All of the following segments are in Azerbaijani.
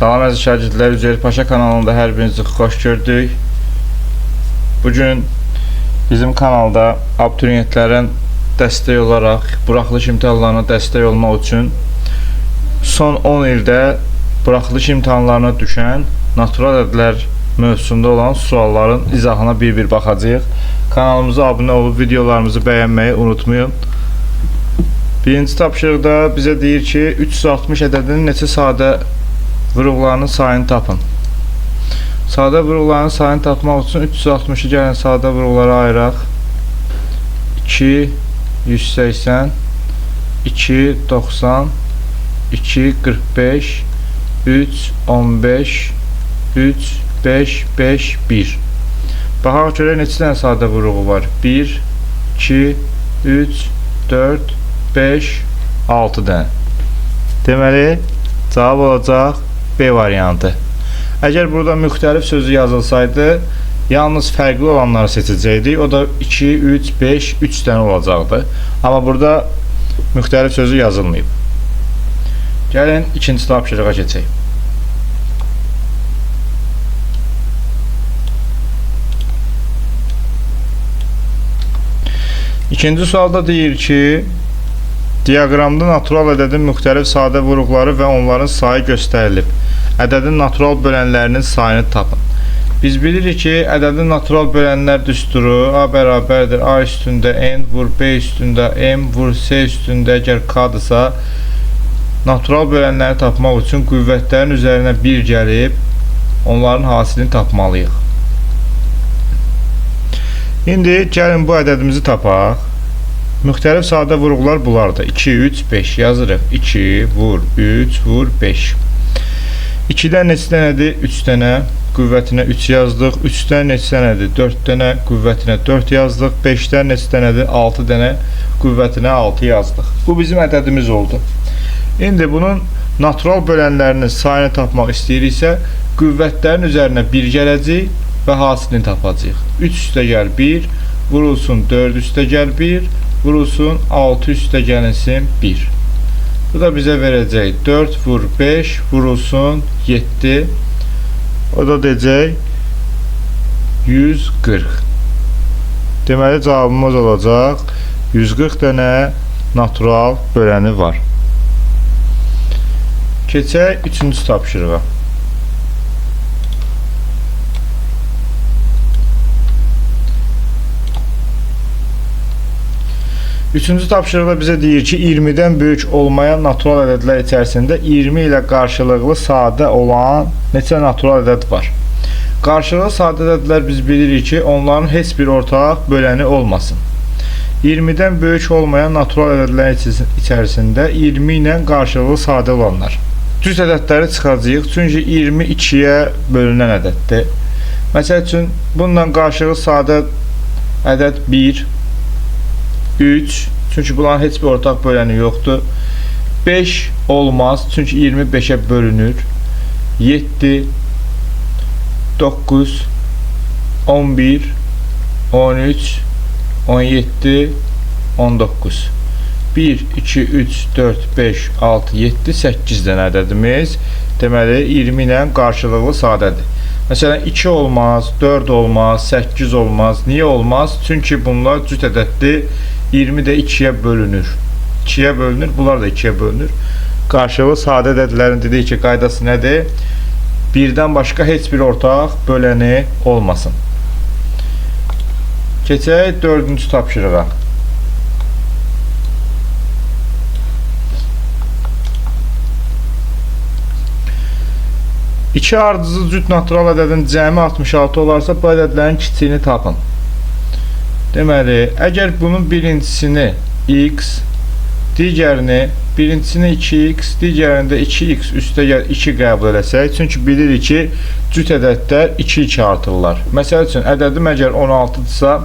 Salam əziz şagirdlər, Üzeyir Paşa kanalında hər birinizi xoş gördük. Bugün bizim kanalda abituriyentlərin dəstək olaraq buraxılış imtahanlarına dəstək olmaq üçün son 10 ildə buraxılış imtahanlarına düşən natural ədədlər mövzusunda olan sualların izahına bir-bir baxacağıq. Kanalımıza abunə olub videolarımızı bəyənməyi unutmayın. Birinci tapşırıqda bizə deyir ki, 360 ədədinin neçə sadə vuruqlarının sayını tapın. Sadə vuruqların sayını tapmaq üçün 360-ı gəlin sadə vuruqlara ayıraq. 2, 180, 2, 90, 2, 45, 3, 15, 3, 5, 5, 1. Baxaq görə neçə dənə sadə vuruğu var? 1, 2, 3, 4, 5, 6 dənə. Deməli, cavab olacaq B variantı. Əgər burada müxtəlif sözü yazılsaydı, yalnız fərqli olanları seçəcəkdik. O da 2, 3, 5, 3 dənə olacaqdı. Amma burada müxtəlif sözü yazılmayıb. Gəlin ikinci tapşırığa keçək. İkinci sualda deyir ki, diaqramda natural ədədin müxtəlif sadə vuruqları və onların sayı göstərilib. Ədədin natural bölənlərinin sayını tapın. Biz bilirik ki, ədədin natural bölənlər düsturu A bərabərdir A üstündə N vur B üstündə M vur C üstündə əgər K-dırsa, natural bölənləri tapmaq üçün qüvvətlərin üzərinə 1 gəlib, onların hasilini tapmalıyıq. İndi gəlin bu ədədimizi tapaq. Müxtəlif sadə vuruqlar bulardır. 2, 3, 5 yazırıq. 2 vur 3 vur 5. 2-dən neçə dənədir? 3 dənə. Qüvvətinə 3 yazdıq. 3-dən neçə dənədir? 4 dənə. Qüvvətinə 4 yazdıq. 5-dən neçə dənədir? 6 dənə. Qüvvətinə 6 yazdıq. Bu bizim ədədimiz oldu. İndi bunun natural bölənlərinin sayını tapmaq istəyiriksə, qüvvətlərin üzərinə 1 gələcək və hasilini tapacağıq. 3 üstəgəl 1 vurulsun 4 üstəgəl 1 vurulsun 6 üstə gəlinsin 1. Bu da bizə verəcək 4 vur 5 vurulsun 7. O da deyəcək 140. Deməli cavabımız olacaq 140 dənə natural böləni var. Keçək üçüncü tapşırığa. Üçüncü tapşırıqda bizə deyir ki, 20-dən böyük olmayan natural ədədlər içərisində 20 ilə qarşılıqlı sadə olan neçə natural ədəd var? Qarşılıqlı sadə ədədlər biz bilirik ki, onların heç bir ortaq böləni olmasın. 20-dən böyük olmayan natural ədədlər içərisində 20 ilə qarşılıqlı sadə olanlar. Cüt ədədləri çıxacağıq, çünki 20 2-yə bölünən ədəddir. Məsəl üçün, bununla qarşılıqlı sadə ədəd 1, 3, çünki bunların heç bir ortaq böləni yoxdur. 5 olmaz, çünki 25-ə bölünür. 7, 9, 11, 13, 17, 19. 1, 2, 3, 4, 5, 6, 7, 8 dənə ədədimiz. Deməli, 20 ilə qarşılıqlı sadədir. Məsələn, 2 olmaz, 4 olmaz, 8 olmaz. Niyə olmaz? Çünki bunlar cüt ədəddir. 20 də 2-yə bölünür. 2-yə bölünür, bunlar da 2-yə bölünür. Qarşılıqlı sadə ədədlərin dedik ki, qaydası nədir? Birdən başqa heç bir ortaq böləni olmasın. Keçək dördüncü tapşırığa. İki ardıcıl cüt natural ədədin cəmi 66 olarsa, bu ədədlərin kiçiyini tapın. Deməli, əgər bunun birincisini x, digərini 2x, digərində 2x üstəgəl 2 qəbul eləsək, çünki bilirik ki, cüt ədədlər 2-2 artırlar. Məsəl üçün, ədədim əgər 16-dırsa,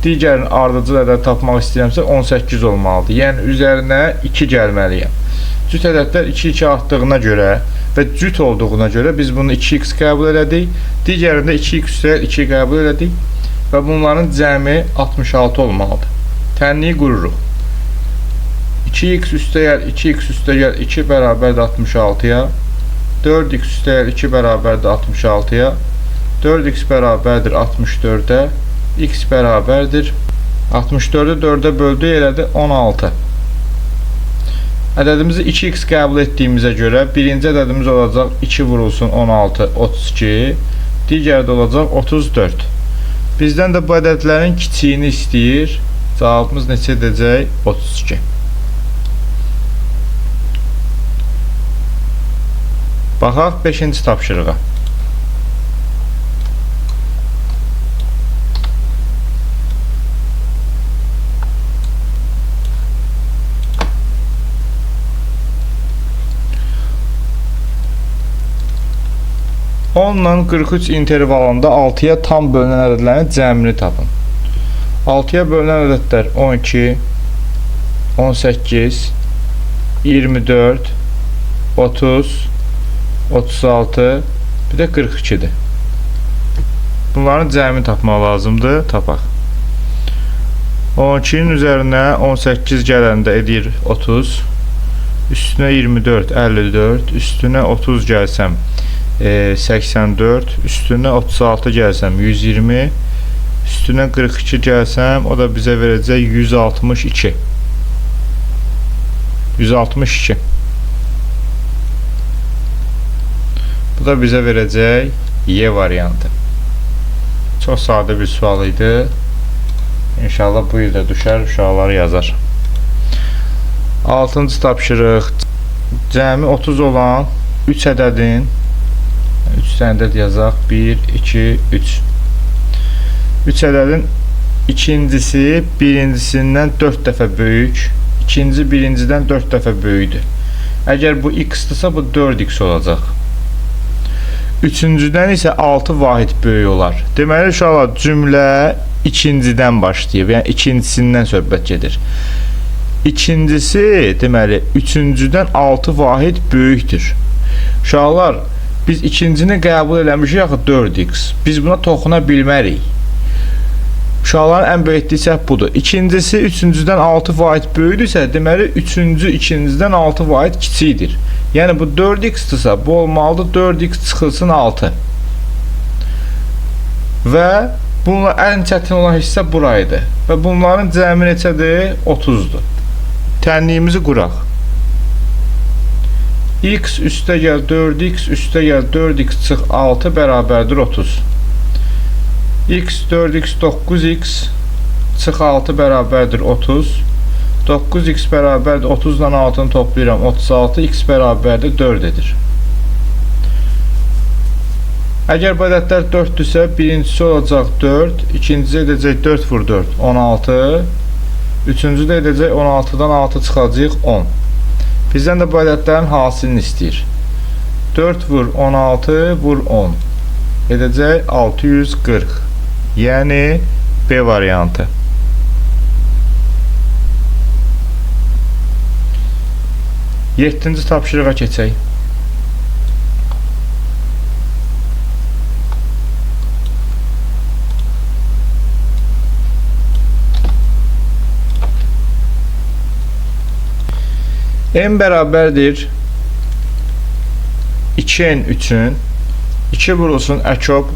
digərinin ardıcıl ədəd tapmaq istəyirəmsə 18 olmalıdır. Yəni, üzərinə 2 gəlməliyəm. Cüt ədədlər 2-2 artdığına görə və cüt olduğuna görə biz bunu 2x qəbul elədik, digərində 2x üstəgəl 2 qəbul elədik. Və bunların cəmi 66 olmalıdır. Tənliyi qururuq. 2x üstəgəl 2x üstəgəl 2 bərabərdir 66-ya. 4x üstəgəl 2 bərabərdir 66-ya. 4x bərabərdir 64-ə. X bərabərdir 64-ü 4-ə böldük, elədi 16. Ədədimizi 2x qəbul etdiyimizə görə birinci ədədimiz olacaq 2 vurulsun 16, 32. Digəri də olacaq 34. Bizdən də bu ədədlərin kiçiyini istəyir. Cavabımız neçə edəcək? 32. Baxaq 5-ci tapşırığa. Onla 43 intervalında 6-ya tam bölünən ədədlərin cəmini tapın. 6-ya bölünən ədədlər 12, 18, 24, 30, 36, bir də 42-dir. Bunların cəmini tapmaq lazımdır. Tapaq. 12-nin üzərinə 18 gələndə edir 30. Üstünə 24, 54. Üstünə 30 gəlsəm 84. Üstünə 36 gəlsəm 120. Üstünə 42 gəlsəm o da bizə verəcək 162. 162. Bu da bizə verəcək Y variantı. Çox sadə bir sual idi. İnşallah bu ildə düşər, uşaqları yazar. 6-cı tapşırıq. Cəmi 30 olan 3 ədədin 3 ədəd yazaq. 1, 2, 3. 3 ədədin ikincisi birincisindən 4 dəfə böyük. İkinci birincidən 4 dəfə böyükdür. Əgər bu x-dırsa bu 4x olacaq. Üçüncüdən isə 6 vahid böyük olar. Deməli, uşaqlar cümlə ikincidən başlayıb. Yəni, ikincisindən söhbət gedir. İkincisi, deməli, üçüncüdən 6 vahid böyükdür. Uşaqlar, biz ikincini qəbul eləmişik axı 4x. Biz buna toxuna bilmərik. Uşaqların ən böyük etdiyi səhv budur. İkincisi, üçüncüdən 6 vahid böyükdürsə, deməli, üçüncü ikinciden 6 vahid kiçikdir. Yəni, bu 4x-dırsa, bu olmalıdır 4x çıxılsın 6. Və bununla ən çətin olan hissə buraydı. Və bunların cəmi neçədir? 30-dur. Tənliyimizi quraq. X üstəgəl 4x üstəgəl 4x çıx 6 bərabərdir 30. X 4x 9x çıx 6 bərabərdir 30. 9x bərabərdir 30 ilə 6-nı toplayıram 36. X bərabərdir 4 edir. Əgər bu ədədlər 4-dürsə, birincisi olacaq 4, ikincisi edəcək 4 vur 4, 16. Üçüncü də edəcək 16-dan 6 çıxacaq 10. Bizdən də bu ədədlərin hasilini istəyir. 4 vur 16 vur 10. Edəcək 640. Yəni B variantı. Yeddinci tapşırığa keçək. M bərabərdir 2n 3-ün 2 vurulsun əkob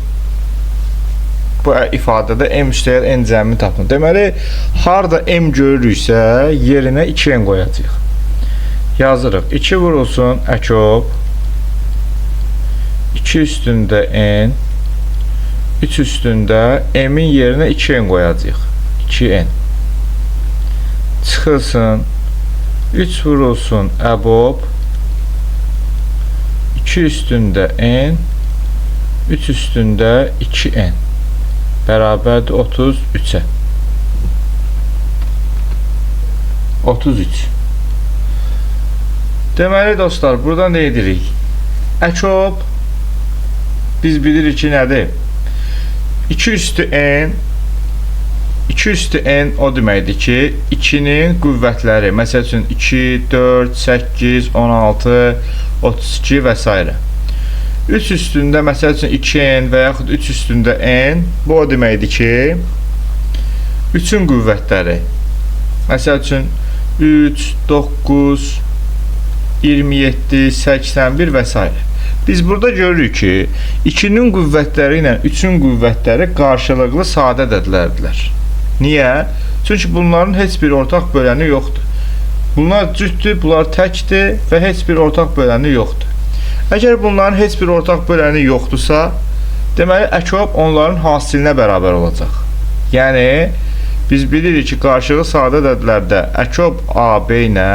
bu ifadədə m üstəgəl n cəmini tapın. Deməli, harda m görürüksə yerinə 2n qoyacaq. Yazırıq. 2 vurulsun əkob 2 üstündə n 3 üstündə m-in yerinə 2n qoyacaq. 2n çıxılsın 3 vurulsun əbob 2 üstündə n 3 üstündə 2n bərabərdir 33-ə 33. Deməli dostlar, burada nə edirik? Əkob biz bilirik ki nədir? 2 üstü n 2 üstü n o deməkdir ki 2-nin qüvvətləri, məsəl üçün 2, 4, 8, 16, 32 və s. 3 üstündə məsəl üçün 2n və yaxud 3 üstündə n, bu o deməkdir ki 3-ün qüvvətləri, məsəl üçün 3, 9, 27, 81 və s. Biz burada görürük ki 2-nin qüvvətləri ilə 3-ün qüvvətləri qarşılıqlı sadə ədədlərdirlər. Niyə? Çünki bunların heç bir ortaq böləni yoxdur. Bunlar cütdür, bunlar təkdir və heç bir ortaq böləni yoxdur. Əgər bunların heç bir ortaq böləni yoxdursa, deməli əkov onların hasilinə bərabər olacaq. Yəni biz bilirik ki, qarşılıqlı sadə ədədlərdə əkov AB ilə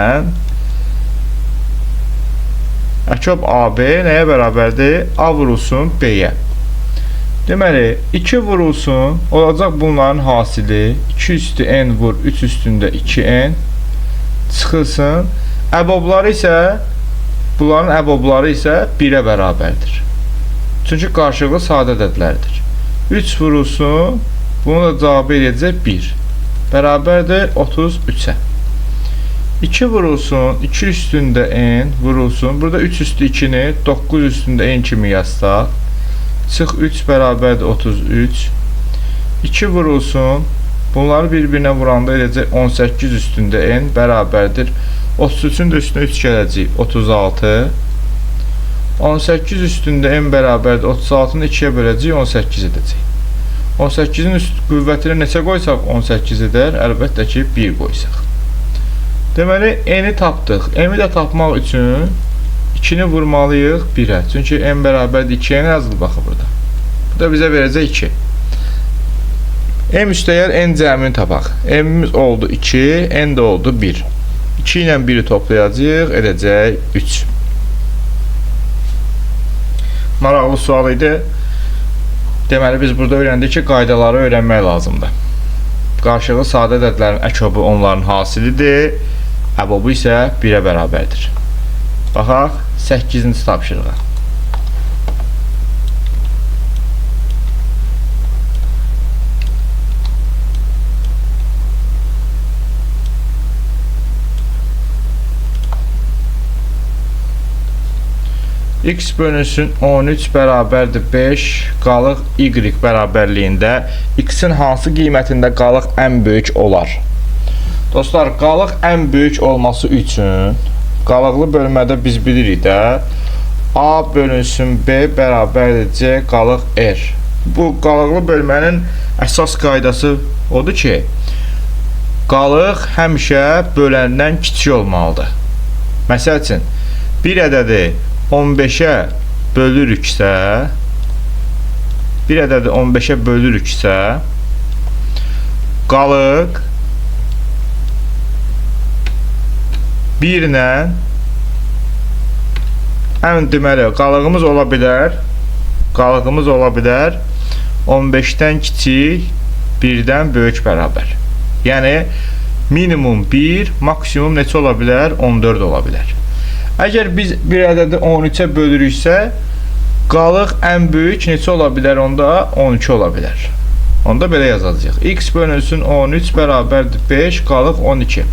əkov AB nəyə bərabərdir? A vurulsun B-yə. Deməli, 2 vurulsun, olacaq bunların hasili 2 üstü n vur 3 üstündə 2n çıxılsın. Əbobları isə, bunların əbobları isə 1-ə bərabərdir. Çünki qarşılıqlı sadə ədədlərdir. 3 vurulsun, bunu da cavabı eləyəcək 1. Bərabərdir 33-ə. 2 vurulsun, 2 üstündə n vurulsun. Burada 3 üstü 2-ni 9 üstündə n kimi yazsaq. Çıx 3 bərabərdir 33. 2 vurulsun. Bunları bir-birinə vuranda eləcək 18 üstündə n bərabərdir. 33-ün də üstünə 3 gələcək 36. 18 üstündə n bərabərdir 36-nı 2-yə böləcək 18 edəcək. 18-in üst qüvvətini neçə qoysaq 18 edər? Əlbəttə ki 1 qoysaq. Deməli, n-i tapdıq. M-i də tapmaq üçün 2-ni vurmalıyıq 1-ə. Çünki n bərabərdir 2-yə nə yazılır baxı burada? Bu da bizə verəcək 2. M üstəyər n cəmini tapaq. M-imiz oldu 2, n də oldu 1. 2 ilə 1-i toplayacaq, edəcək 3. Maraqlı sual idi. Deməli, biz burada öyrəndik ki, qaydaları öyrənmək lazımdır. Qarşılıqlı sadə ədədlərin əkobu onların hasilidir. Əbobu isə 1-ə bərabərdir. Baxaq, 8-ci tapşırığa. X bölünsün 13 bərabərdir 5, qalıq Y bərabərliyində X-in hansı qiymətində qalıq ən böyük olar? Dostlar, qalıq ən böyük olması üçün qalıqlı bölmədə biz bilirik də A bölünsün B bərabərdir C qalıq R. Bu qalıqlı bölmənin əsas qaydası odur ki, qalıq həmişə böləndən kiçik olmalıdır. Məsəl üçün, bir ədədi 15-ə bölürüksə, bir ədədi 15-ə bölürüksə, qalıq 1 ilə deməli, qalığımız ola bilər 15-dən kiçik, 1-dən böyük bərabər. Yəni, minimum 1, maksimum neçə ola bilər? 14 ola bilər. Əgər biz bir ədədi 13-ə bölürüksə, qalıq ən böyük neçə ola bilər onda? 12 ola bilər. Onda belə yazacaq. X bölünsün 13 bərabərdir 5, qalıq 12.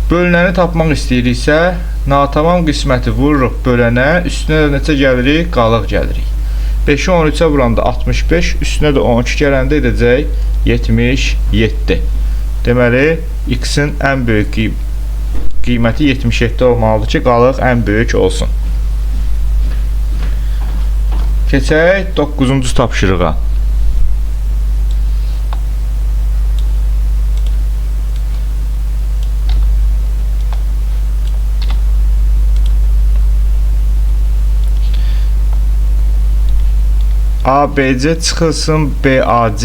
Bölünəni tapmaq istəyiriksə, natamam qisməti vururuq bölənə, üstünə də neçə gəlirik? Qalıq gəlirik. 5-i 13-ə vuranda 65, üstünə də 12 gələndə edəcək 77. Deməli, X-in ən böyük qiyməti 77 olmalıdır ki, qalıq ən böyük olsun. Keçək 9-cu tapşırığa. ABC çıxılsın BAC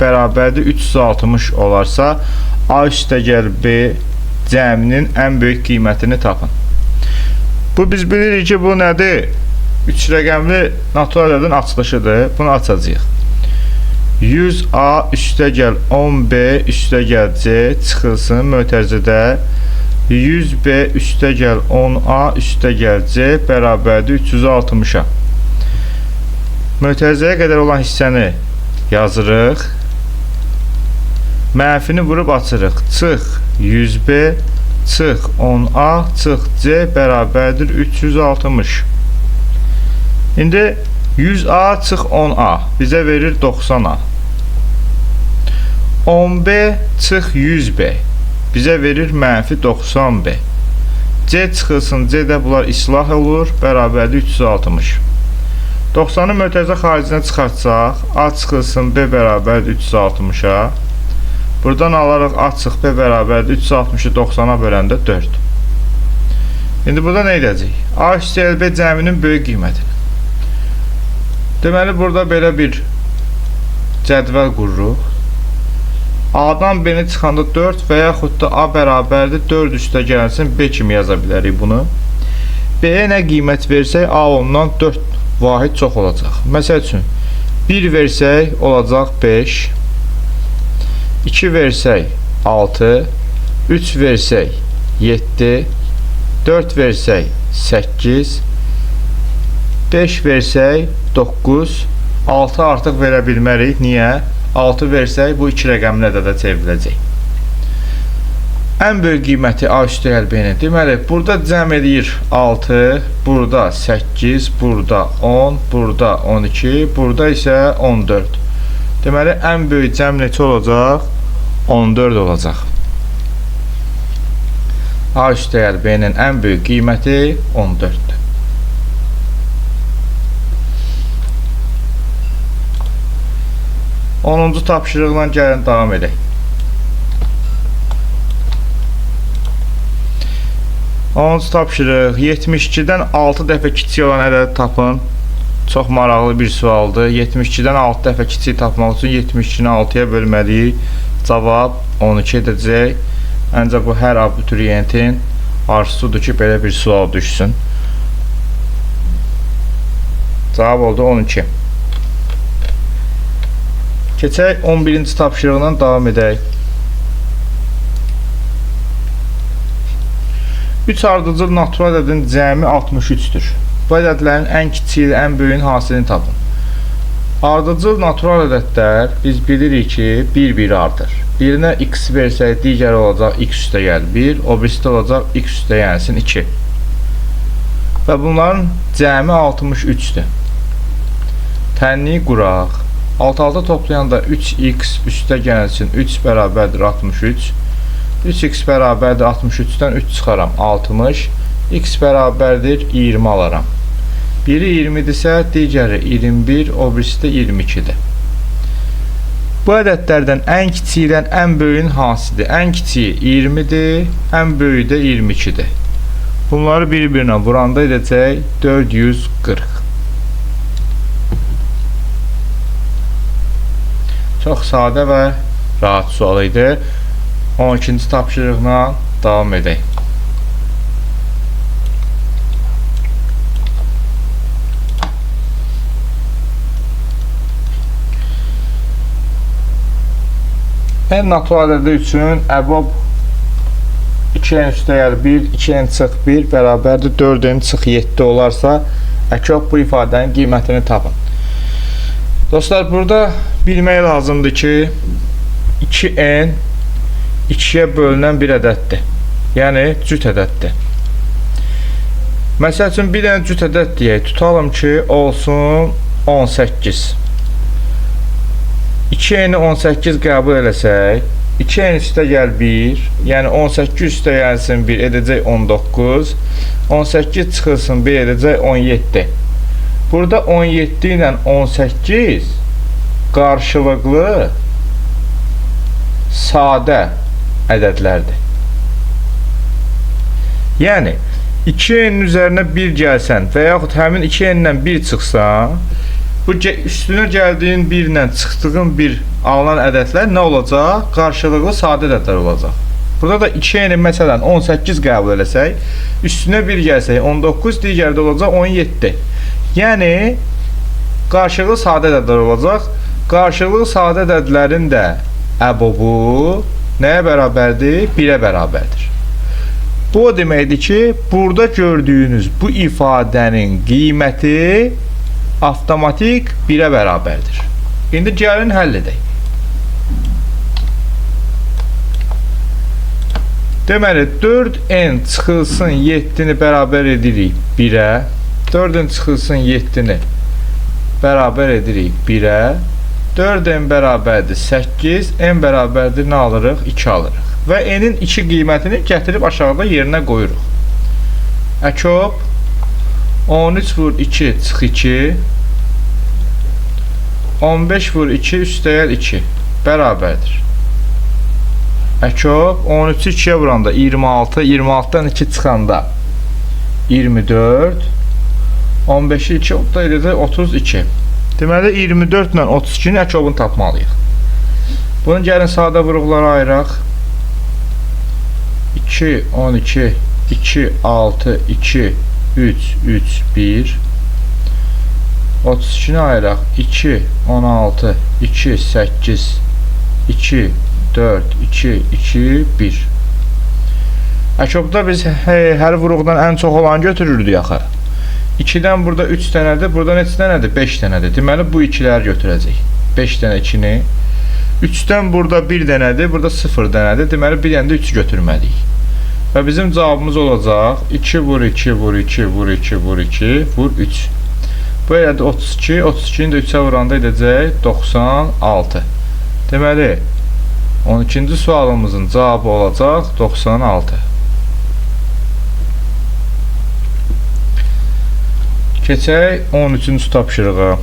bərabərdir 360 olarsa, A üstəgəl B cəminin ən böyük qiymətini tapın. Bu biz bilirik ki, bu nədir? 3 rəqəmli natural ədədin açılışıdır. Bunu açacağıq. 100A üstəgəl 10B üstəgəl C çıxılsın mötərizədə 100B üstəgəl 10A üstəgəl C bərabərdir 360-a. Mötərizəyə qədər olan hissəni yazırıq. Mənfini vurub açırıq. Çıx 100B, çıx 10A, çıx C bərabərdir 360. İndi 100A çıx 10A bizə verir 90A. 10B çıx 100B bizə verir mənfi 90B. C çıxılsın C-də bunlar islah olur, bərabərdir 360. 90-ı mötərizə xaricinə çıxartsaq, A çıxılsın B bərabərdir 360-a. Buradan alaraq A çıx B bərabərdir 360-ı 90-a böləndə 4. İndi burada nə edəcək? A üstəgəl B cəminin böyük qiymətini. Deməli, burada belə bir cədvəl qururuq. A-dan B-ni çıxanda 4 və yaxud da A bərabərdir 4 üstə gəlsin B kimi yaza bilərik bunu. B-yə nə qiymət versək, A ondan 4 vahid çox olacaq. Məsəl üçün, 1 versək, olacaq 5, 2 versək, 6, 3 versək, 7, 4 versək, 8, 5 versək, 9, 6 artıq verə bilmərik. Niyə? 6 versək, bu 2 rəqəmli ədədə çevriləcək. Ən böyük qiyməti A üstəgəl B-nin. Deməli, burada cəm edir 6, burada 8, burada 10, burada 12, burada isə 14. Deməli, ən böyük cəm neçə olacaq? 14 olacaq. A üstəgəl B-nin ən böyük qiyməti 14-dür. Onuncu tapşırıqla gəlin davam edək. 10-cu tapşırıq 72-dən 6 dəfə kiçik olan ədədi tapın. Çox maraqlı bir sualdır. 72-dən 6 dəfə kiçik tapmaq üçün 72-ni 6-ya bölməliyik. Cavab 12 edəcək. Ancaq bu hər abituriyentin arzusudur ki, belə bir sual düşsün. Cavab oldu 12. Keçək 11-ci tapşırıqla davam edək. 3 ardıcıl natural ədədin cəmi 63-dür. Bu ədədlərin ən kiçiyi ilə ən böyüyün hasilini tapın. Ardıcıl natural ədədlər biz bilirik ki, bir-biri ardır. Birinə x versək, digəri olacaq x üstəgəl 1, o birisi olacaq x üstəgəlsin 2. Və bunların cəmi 63-dür. Tənliyi quraq. Alt-alta toplayanda 3x üstə gəlsin 3 bərabərdir 63. 3x bərabərdir 63-dən 3 çıxaram 60. X bərabərdir 20 alaram. Biri 20-dirsə, digəri 21, o birisi də 22-dir. Bu ədədlərdən ən kiçiyi ilə ən böyüyün hansıdır? Ən kiçiyi 20-dir, ən böyüyü də 22-dir. Bunları bir-birinə vuranda edəcək 440. Çox sadə və rahat sual idi. 12-ci tapşırıqla davam edək. Ən natural ədədi üçün əbob 2n üstəgəl 1, 2n çıx 1 bərabərdir 4n çıx 7 olarsa, əkob bu ifadənin qiymətini tapın. Dostlar, burada bilmək lazımdır ki, 2n 2-yə bölünən bir ədəddir. Yəni, cüt ədəddir. Məsəl üçün, bir dənə cüt ədəd deyək. Tutalım ki, olsun 18. 2n-i 18 qəbul eləsək, 2n üstəgəl 1, yəni 18 üstə gəlsin 1 edəcək 19, 18 çıxılsın 1 edəcək 17. Burada 17 ilə 18 qarşılıqlı sadə ədədlərdir. Yəni, 2n-in üzərinə 1 gəlsən və yaxud həmin 2n-dən 1 çıxsan, bu üstünə gəldiyin 1 ilə çıxdığın 1 alınan ədədlər nə olacaq? Qarşılıqlı sadə ədədlər olacaq. Burada da 2n-i məsələn 18 qəbul eləsək, üstünə 1 gəlsək 19, digəri də olacaq 17. Yəni, qarşılıqlı sadə ədədlər olacaq. Qarşılıqlı sadə ədədlərin də əbobu nəyə bərabərdir? 1-ə bərabərdir. Bu o deməkdir ki, burada gördüyünüz bu ifadənin qiyməti avtomatik 1-ə bərabərdir. İndi gəlin həll edək. Deməli, 4n çıxılsın 7-ni bərabər edirik 1-ə. 4n çıxılsın 7-ni bərabər edirik 1-ə. 4n bərabərdir 8, n bərabərdir nə alırıq? 2 alırıq. Və n-in 2 qiymətini gətirib aşağıda yerinə qoyuruq. Əkop 13 vur 2 çıx 2 15 vur 2 üstəyəl 2 bərabərdir. Əkop 13-ü 2-yə vuranda 26, 26-dan 2 çıxanda 24, 15-i 2 da edəcək 32. Deməli 24 ilə 32-ni əkobunu tapmalıyıq. Bunu gəlin sadə vuruqlara ayıraq. 2, 12, 2, 6, 2, 3, 3, 1. 32-ni ayıraq. 2, 16, 2, 8, 2, 4, 2, 2, 1. Əkobda biz hər vuruqdan ən çox olanı götürürdük axı. 2-dən burada 3 dənədir, burada neçə dənədir? 5 dənədir. Deməli bu 2-ləri götürəcək. 5 dənə 2-ni. 3-dən burada 1 dənədir, burada 0 dənədir. Deməli bir dənə də 3 götürməliyik. Və bizim cavabımız olacaq 2 vur 2 vur 2 vur 2 vur 2 vur 3. Bu elədir 32. 32-ni də 3-ə vuranda edəcək 96. Deməli 12-ci sualımızın cavabı olacaq 96. Keçək 13-cü tapşırığa.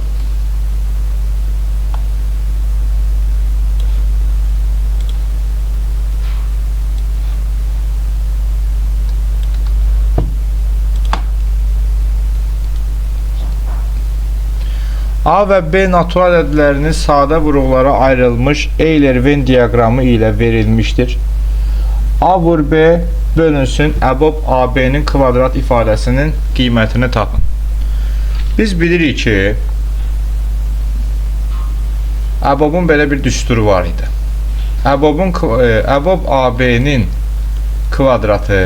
A və B natural ədədlərinin sadə vuruqlara ayrılmış Euler-Venn diaqramı ilə verilmişdir. A vur B bölünsün əbob AB-nin kvadrat ifadəsinin qiymətini tapın. Biz bilirik ki, əbobun belə bir düsturu var idi. Əbob AB-nin kvadratı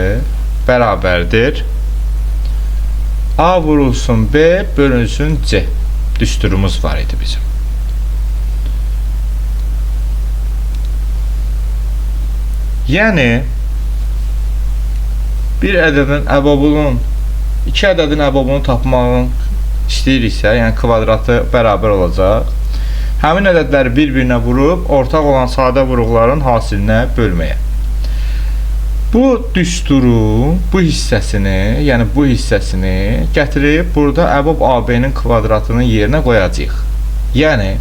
bərabərdir. A vurulsun B bölünsün C. Düsturumuz var idi bizim. Yəni bir ədədin əbobunun, iki ədədin əbobunu tapmağın istəyiriksə, yəni kvadratı bərabər olacaq. Həmin ədədləri bir-birinə vurub ortaq olan sadə vuruqların hasilinə bölməyə. Bu düsturu, bu hissəsini, yəni bu hissəsini gətirib burada əbob AB-nin kvadratının yerinə qoyacağıq. Yəni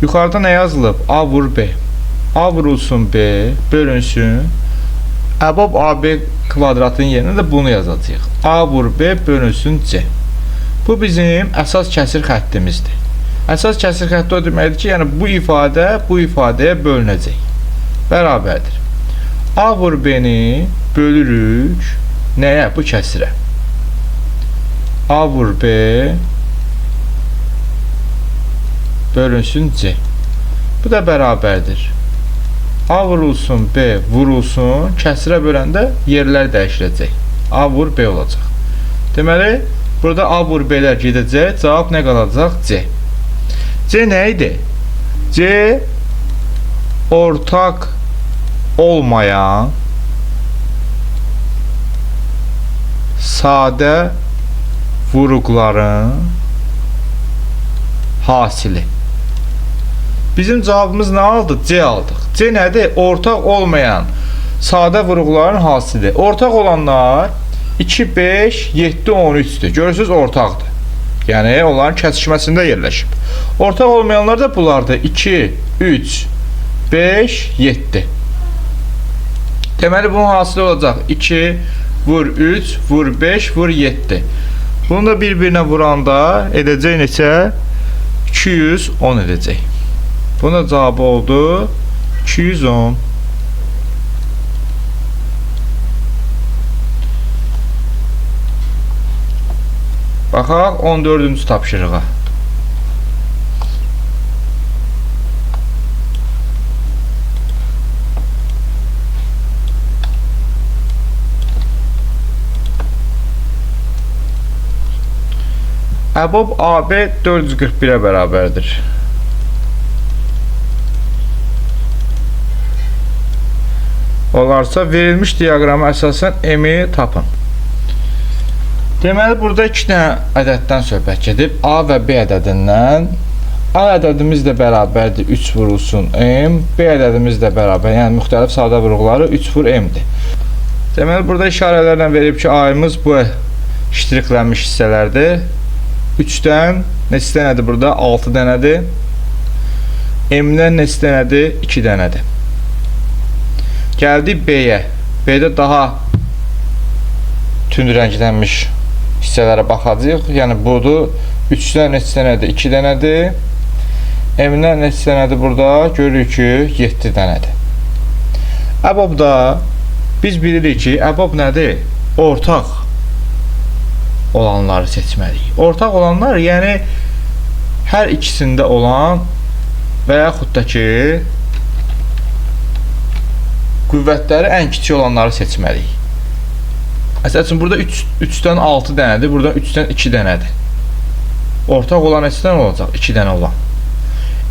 yuxarıda nə yazılıb? A vur B. A vurulsun B bölünsün əbob AB kvadratının yerinə də bunu yazacağıq. A vur B bölünsün C. Bu bizim əsas kəsir xəttimizdir. Əsas kəsir xətti o deməkdir ki, yəni bu ifadə bu ifadəyə bölünəcək. Bərabərdir. A vur B-ni bölürük nəyə? Bu kəsirə. A vur B bölünsün C. Bu da bərabərdir. A vurulsun B vurulsun, kəsirə böləndə yerlər dəyişiləcək. A vur B olacaq. Deməli, burada A vur B-lər gedəcək, cavab nə qalacaq? C. C nə idi? C ortaq olmayan sadə vuruqların hasili. Bizim cavabımız nə aldı? C aldıq. C nədir? Ortaq olmayan sadə vuruqların hasili. Ortaq olanlar 2, 5, 7, 13-dür. Görürsünüz, ortaqdır. Yəni, onların kəsişməsində yerləşib. Ortaq olmayanlar da bunlardır. 2, 3, 5, 7. Deməli, bunun hasili olacaq 2, vur 3, vur 5, vur 7. Bunu da bir-birinə vuranda edəcək neçə? 210 edəcək. Bunun da cavabı oldu 210. Baxaq 14-cü tapşırığa. Əbob AB 441-ə bərabərdir. Olarsa verilmiş diaqrama əsasən M-i tapın. Deməli, burada 2 dənə ədəddən söhbət gedib. A və B ədədindən. A ədədimiz də bərabərdir 3 vurulsun M. B ədədimiz də bərabər. Yəni, müxtəlif sadə vuruqları 3 vur M-dir. Deməli, burada işarələrlə verib ki, ayımız bu ştriklənmiş hissələrdir. 3-dən neçə dənədir burada? 6 dənədir. M-dən neçə dənədir? 2 dənədir. Gəldik B-yə. B-də daha tünd rənglənmiş hissələrə baxacağıq. Yəni, budur. 3-dən neçə dənədir? 2 dənədir. M-dən neçə dənədir burada? Görürük ki, 7 dənədir. Əbobda biz bilirik ki, əbob nədir? Ortaq olanları seçməliyik. Ortaq olanlar, yəni hər ikisində olan və yaxud da ki, qüvvətləri ən kiçik olanları seçməliyik. Məsəl üçün, burada 3-dən 6 dənədir, burada 3-dən 2 dənədir. Ortaq olan neçədən olacaq? 2 dənə olan.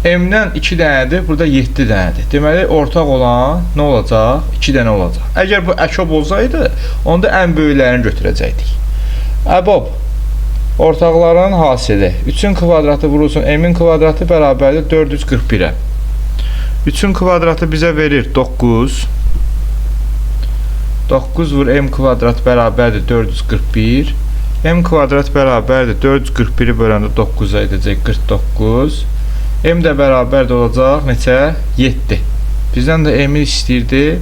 M-dən 2 dənədir, burada 7 dənədir. Deməli, ortaq olan nə olacaq? 2 dənə olacaq. Əgər bu əkob olsaydı, onda ən böyüklərini götürəcəkdik. Əbob, ortaqların hasili. 3-ün kvadratı vurulsun, M-in kvadratı bərabərdir 441-ə. 3-ün kvadratı bizə verir 9. 9 vur M kvadrat bərabərdir 441. M kvadrat bərabərdir 441-i böləndə 9-a edəcək 49. M də bərabərdir olacaq neçə? 7. Bizdən də M-i istəyirdi.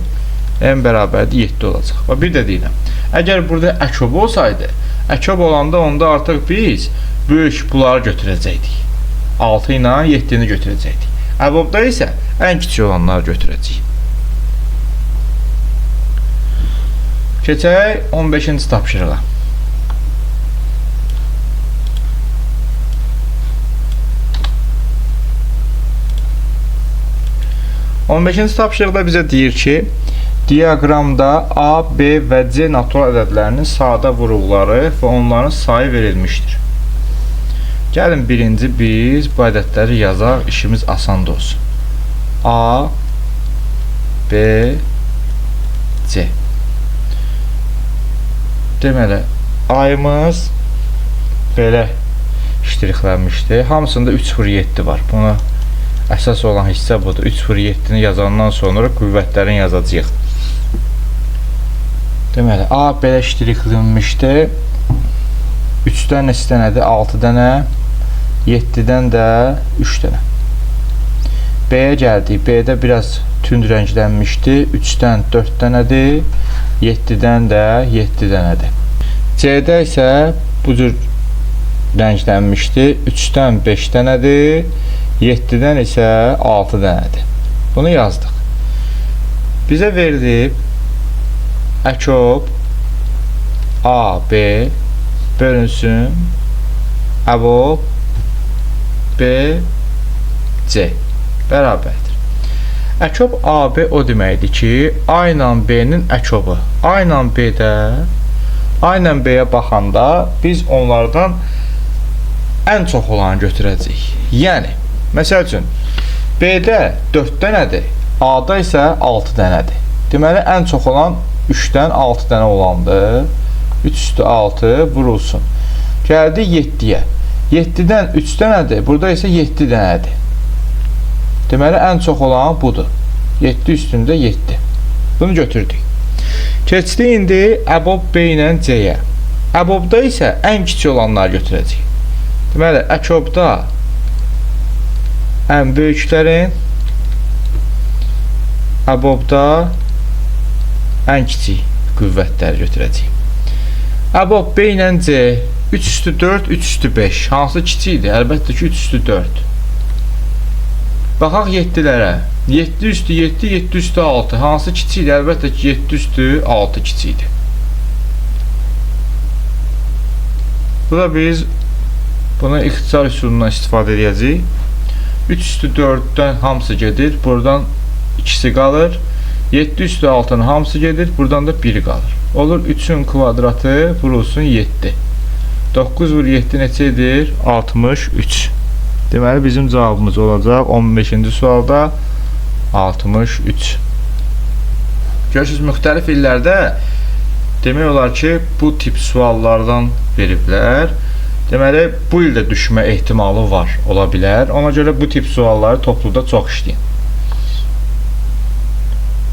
M bərabərdir 7 olacaq. Və bir də deyirəm. Əgər burada əkob olsaydı, əkob olanda onda artıq biz böyük bunları götürəcəkdik. 6 ilə 7-ni götürəcəkdik. Əbobda isə ən kiçik olanları götürəcəyik. Keçək 15-ci tapşırığa. 15-ci tapşırıqda bizə deyir ki, diaqramda A, B və C natural ədədlərinin sadə vuruqları və onların sayı verilmişdir. Gəlin birinci biz bu ədədləri yazaq, işimiz asan da olsun. A, B, C. Deməli, ayımız belə ştriklənmişdir. Hamısında 3/7 var. Buna əsas olan hissə budur. 3/7-ni yazandan sonra qüvvətlərini yazacağıq. Deməli, A belə ştriklənmişdir. 3-dən neçə dənədir? 6 dənə. 7-dən də 3 dənə. B-yə gəldik. B-də biraz tünd rənglənmişdir. 3-dən 4 dənədir. 7-dən də 7 dənədir. C-də isə bu cür rənglənmişdir. 3-dən 5 dənədir. 7-dən isə 6 dənədir. Bunu yazdıq. Bizə verilib əkob A, B bölünsün əbob B, C bərabərdir. Əkob AB o deməkdir ki, A ilə B-nin əkobu. A ilə B-də, A ilə B-yə baxanda biz onlardan ən çox olanı götürəcəyik. Yəni, məsəl üçün, B-də 4 dənədir, A-da isə 6 dənədir. Deməli, ən çox olan 3-dən 6 dənə olandır. 3/6 vurulsun. Gəldik 7-yə. 7-dən 3 dənədir, burada isə 7 dənədir. Deməli, ən çox olan budur. 7 üstündə 7. Bunu götürdük. Keçdik indi əbob B ilə C-yə. Əbobda isə ən kiçik olanları götürəcəyik. Deməli, əkobda ən böyüklərin, əbobda ən kiçik qüvvətləri götürəcəyik. Əbob B ilə C 3/4, 3/5. Hansı kiçikdir? Əlbəttə ki, 3/4. Baxaq 7-lərə. 7/7, 7/6. Hansı kiçikdir? Əlbəttə ki, 7/6 kiçikdir. Burada biz buna ixtisar üsulundan istifadə edəcəyik. 3/4-dən hamısı gedir. Buradan ikisi qalır. 7/6-nın hamısı gedir. Buradan da 1 qalır. Olur 3-ün kvadratı vurulsun 7. 9 vur 7 neçədir? 63. Deməli, bizim cavabımız olacaq 15-ci sualda 63. Görürsünüz, müxtəlif illərdə demək olar ki, bu tip suallardan veriblər. Deməli, bu ildə düşmə ehtimalı var, ola bilər. Ona görə bu tip sualları topluda çox işləyin.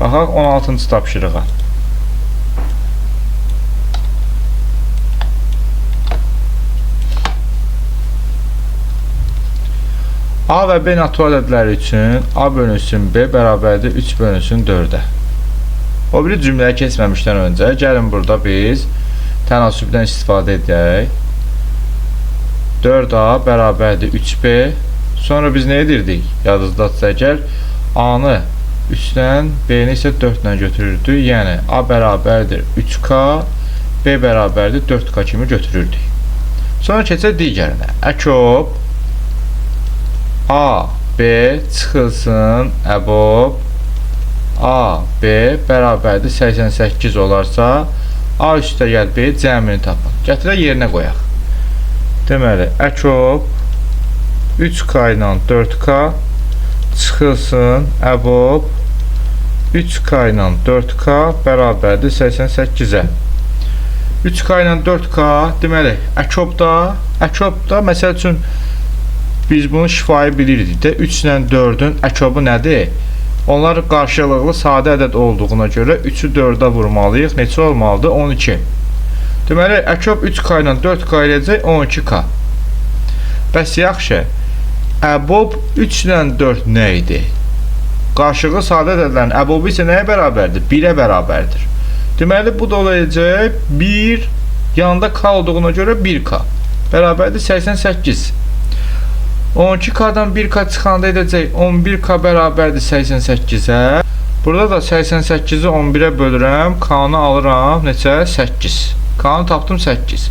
Baxaq 16-cı tapşırığa. A və B natural ədədləri üçün A bölünsün B bərabərdir 3 bölünsün 4-ə. O biri cümləyə keçməmişdən öncə gəlin burada biz tənasübdən istifadə edək. 4A bərabərdir 3B. Sonra biz nə edirdik? Yadınızdadsa əgər A-nı 3-dən, B-ni isə 4-dən götürürdük. Yəni A bərabərdir 3K, B bərabərdir 4K kimi götürürdük. Sonra keçək digərinə. Əkob A, B çıxılsın, əbob A, B bərabərdir 88 olarsa, A üstəgəl B cəmini tapın. Gətirək yerinə qoyaq. Deməli, əkob 3K ilə 4K çıxılsın, əbob 3K ilə 4K bərabərdir 88-ə. 3K ilə 4K deməli, əkobda məsəl üçün biz bunu şifayı bilirdik də 3 ilə 4-ün əkobu nədir? Onlar qarşılıqlı sadə ədəd olduğuna görə 3-ü 4-ə vurmalıyıq. Neçə olmalıdır? 12. Deməli, əkob 3K ilə 4K eləyəcək 12K. Bəs yaxşı, əbob 3 ilə 4 nə idi? Qarşılıqlı sadə ədədlərin əbobu isə nəyə bərabərdir? 1-ə bərabərdir. Deməli, bu da olacaq 1, yanında K olduğuna görə 1K. Bərabərdir 88. 12K'dan 1K çıxanda edəcək 11K bərabərdir 88-ə. Burada da 88-i 11-ə bölürəm. K-nı alıram. Neçə? 8. K-nı tapdım 8.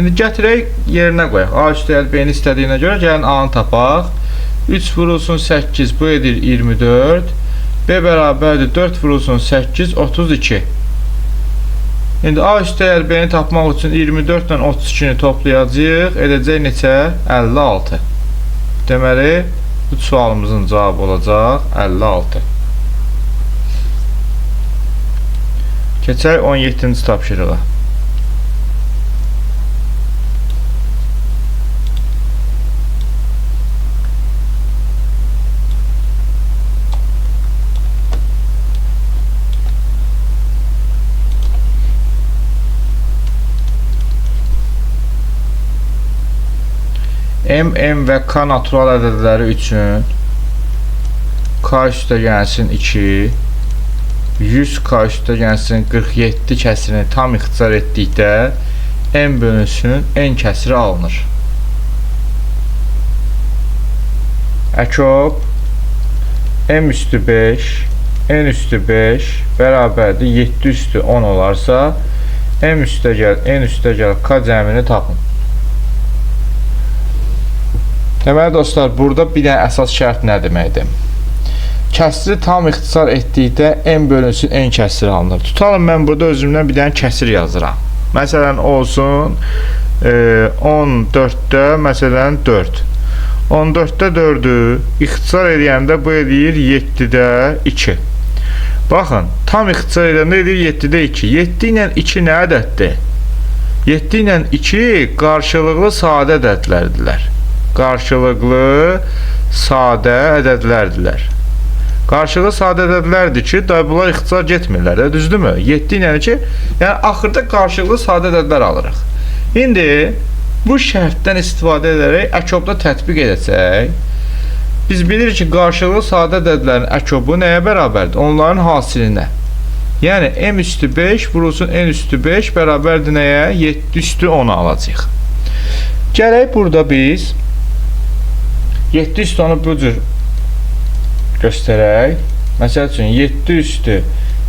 İndi gətirək yerinə qoyaq. A üstəgəl B-ni istədiyinə görə gəlin A-nı tapaq. 3 vurulsun 8 bu edir 24. B bərabərdir 4 vurulsun 8 32. İndi A üstəgəl B-ni tapmaq üçün 24 ilə 32-ni toplayacağıq. Edəcək neçə? 56. Deməli, bu sualımızın cavabı olacaq 56. Keçək 17-ci tapşırığa. M və K natural ədədləri üçün K üstəgəlsin 2, 100 K üstəgəlsin 47 kəsirini tam ixtisar etdikdə M bölünsün N kəsiri alınır. Əkob M üstü 5, N üstü 5 bərabərdir 7 üstü 10 olarsa M üstəgəl, N üstəgəl K cəmini tapın. Deməli dostlar, burada bir dənə əsas şərt nə deməkdir? Kəsiri tam ixtisar etdikdə M bölünsün N kəsiri alınır. Tutalım, mən burada özümdən bir dənə kəsir yazıram. Məsələn, olsun 14-də, məsələn 4. 14-də 4-ü ixtisar edəndə bu edir 7-də 2. Baxın, tam ixtisar edəndə edir 7-də 2. 7 ilə 2 nə ədəddir? 7 ilə 2 qarşılıqlı sadə ədədlərdirlər. Qarşılıqlı sadə ədədlərdirlər. Qarşılıqlı sadə ədədlərdir ki, bunlar ixtisar getmirlər, düzdürmü? 7 ilə 2, yəni axırda qarşılıqlı sadə ədədlər alırıq. İndi bu şərtdən istifadə edərək əkobda tətbiq edəcək. Biz bilirik ki, qarşılıqlı sadə ədədlərin əkobu nəyə bərabərdir? Onların hasilinə. Yəni, M üstü 5 vurulsun N üstü 5 bərabərdir nəyə? 7 üstü 10 alacaq. Gələk burada biz 7 üstü onu bu cür göstərək. Məsəl üçün 7 üstü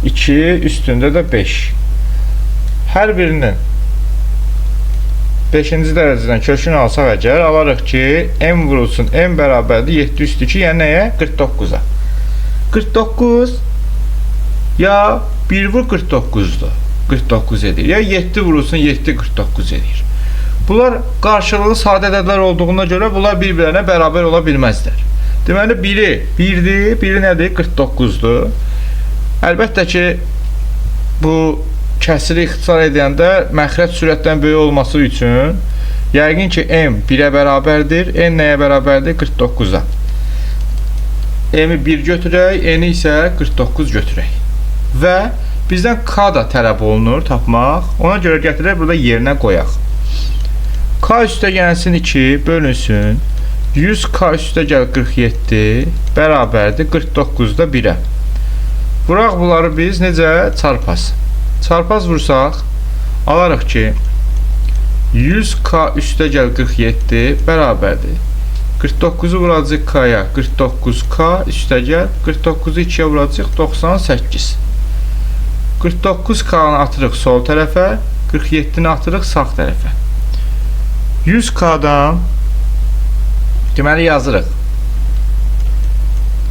2 üstündə də 5. Hər birinin 5-ci dərəcədən kökünü alsaq əgər, alarıq ki, M vurulsun M bərabərdir 7 üstü 2, yəni nəyə? 49-a. 49 ya 1 vur 49-dur. 49 edir. Ya 7 vurulsun 7 49 edir. Bunlar qarşılıqlı sadə ədədlər olduğuna görə bunlar bir-birlərinə bərabər ola bilməzlər. Deməli, biri 1-dir, biri nədir? 49-dur. Əlbəttə ki, bu kəsiri ixtisar edəndə məxrəc sürətdən böyük olması üçün yəqin ki, M 1-ə bərabərdir, N nəyə bərabərdir? 49-a. M-i 1 götürək, N-i isə 49 götürək. Və bizdən K da tələb olunur tapmaq. Ona görə gətirək burada yerinə qoyaq. K üstəgəlsin 2 bölünsün 100k üstəgəl 47 bərabərdir 49-da 1-ə. Vuraq bunları biz necə? Çarpaz. Çarpaz vursaq, alarıq ki, 100k üstəgəl 47 bərabərdir. 49-u vuracaq k-ya, 49k üstəgəl, 49-u 2-yə vuracaq 98. 49k-nı atırıq sol tərəfə, 47-ni atırıq sağ tərəfə. 100k-dan deməli yazırıq.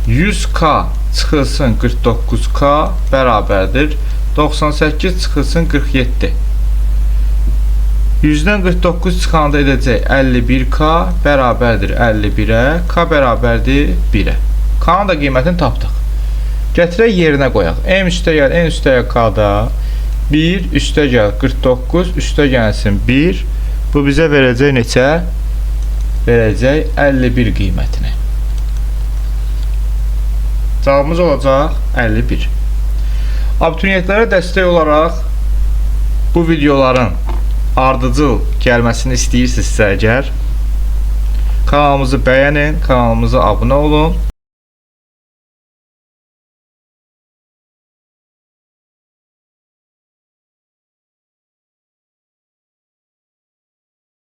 100k çıxılsın 49k bərabərdir 98 çıxılsın 47. 100-dən 49 çıxanda edəcək 51k bərabərdir 51-ə, k bərabərdir 1-ə. K-nın da qiymətini tapdıq. Gətirək yerinə qoyaq. M üstəgəl n üstəgəl k-da 1 üstəgəl 49 üstəgəlsin 1. Bu bizə verəcək neçə? Verəcək 51 qiymətini. Cavabımız olacaq 51. Abituriyentlərə dəstək olaraq bu videoların ardıcıl gəlməsini istəyirsinizsə əgər kanalımızı bəyənin, kanalımıza abunə olun.